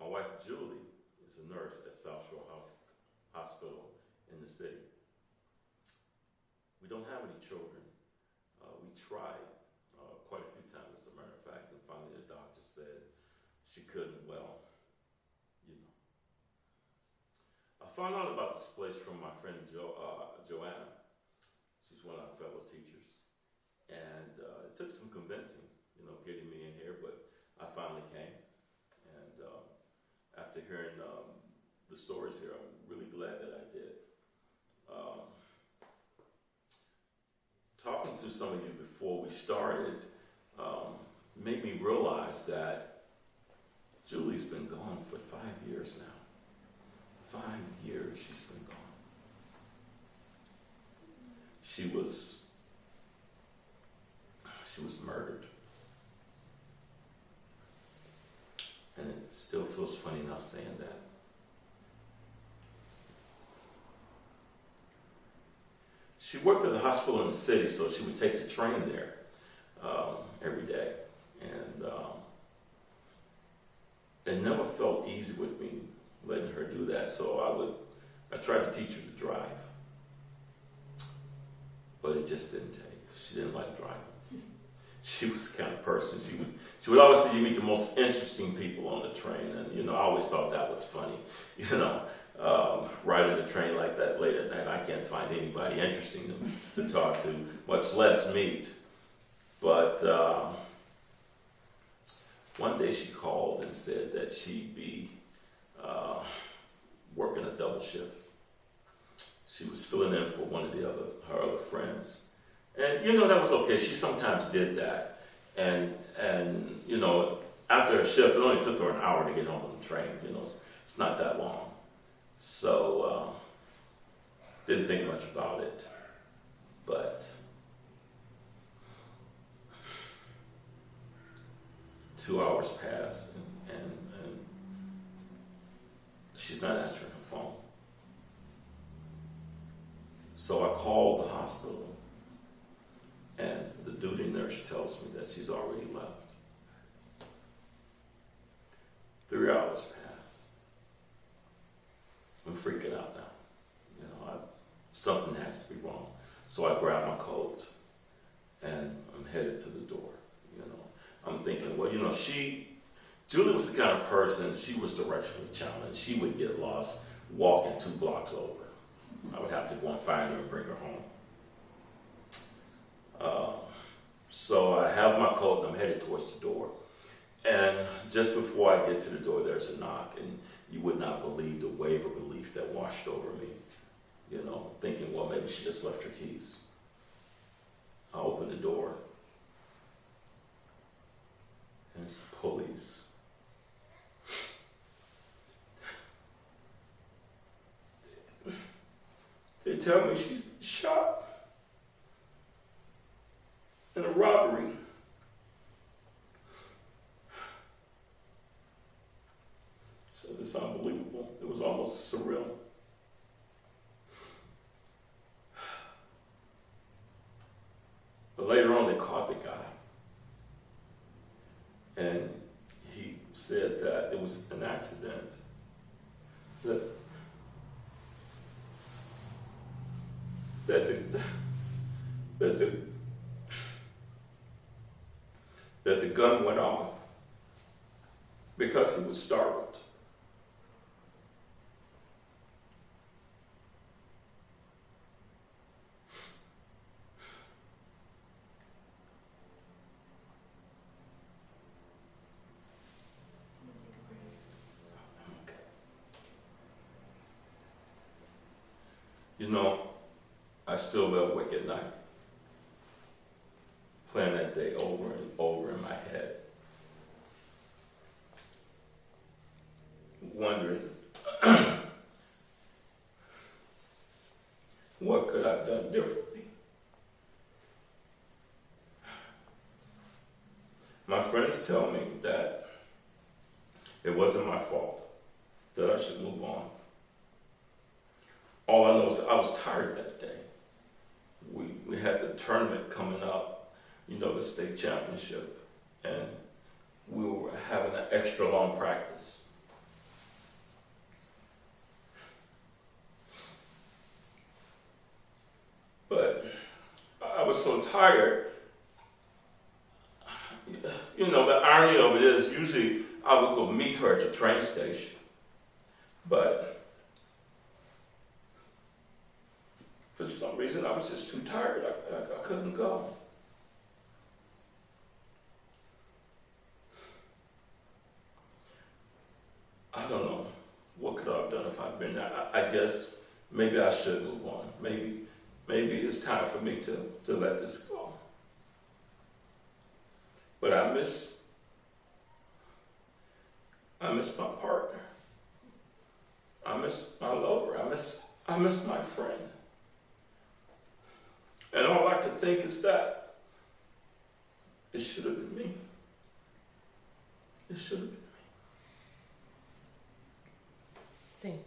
My wife, Julie, is a nurse at South Shore Hospital in the city. We don't have any children. We tried quite a few times, as a matter of fact, and finally the doctor said she couldn't. Well, you know. I found out about this place from my friend Joanna. She's one of our fellow teachers. And it took some convincing, getting me in here, but I finally came. And after hearing the stories here, I'm really glad that I did. Talking to some of you before we started made me realize that Julie's been gone for 5 years now. 5 years she's been gone. She was murdered. And it still feels funny now saying that. She worked at the hospital in the city, so she would take the train there every day. And it never felt easy with me letting her do that, so I tried to teach her to drive. But it just didn't take. She didn't like driving. She was the kind of person, she would always say, you meet the most interesting people on the train. And, I always thought that was funny, riding the train like that late at night. I can't find anybody interesting to talk to, much less meet. But one day she called and said that she'd be working a double shift. She was filling in for one of her other friends. And, that was okay. She sometimes did that. And after a shift, it only took her an hour to get home on the train. It's not that long. So, didn't think much about it. But 2 hours passed, and she's not answering her phone. So I called the hospital. And the duty nurse tells me that she's already left. 3 hours pass. I'm freaking out now. Something has to be wrong. So I grab my coat and I'm headed to the door. I'm thinking, well, Julie was the kind of person, she was directionally challenged. She would get lost walking 2 blocks over. I would have to go and find her and bring her home. So I have my coat and I'm headed towards the door. And just before I get to the door, there's a knock, and you would not believe the wave of relief that washed over me. Thinking, well, maybe she just left her keys. I open the door, and it's the police. They tell me she's shot in a robbery. Says it's unbelievable. It was almost surreal. But later on, they caught the guy. And he said that it was an accident. That the gun went off because he was startled. I still lay awake at night, playing that day over and over in my head, wondering what could I have done differently. My friends tell me that it wasn't my fault, that I should move on. All I know is I was tired that day. We had the tournament coming up, the state championship, and we were having an extra long practice. I was so tired. You know, the irony of it is, usually I would go meet her at the train station, but for some reason I was just too tired. I couldn't go. I don't know. What could I have done if I'd been there? I guess maybe I should move on. Maybe it's time for me to let this go. But I miss my partner. I miss my lover. I miss my friend. And all I could think is that it should have been me. It should have been me. Sing.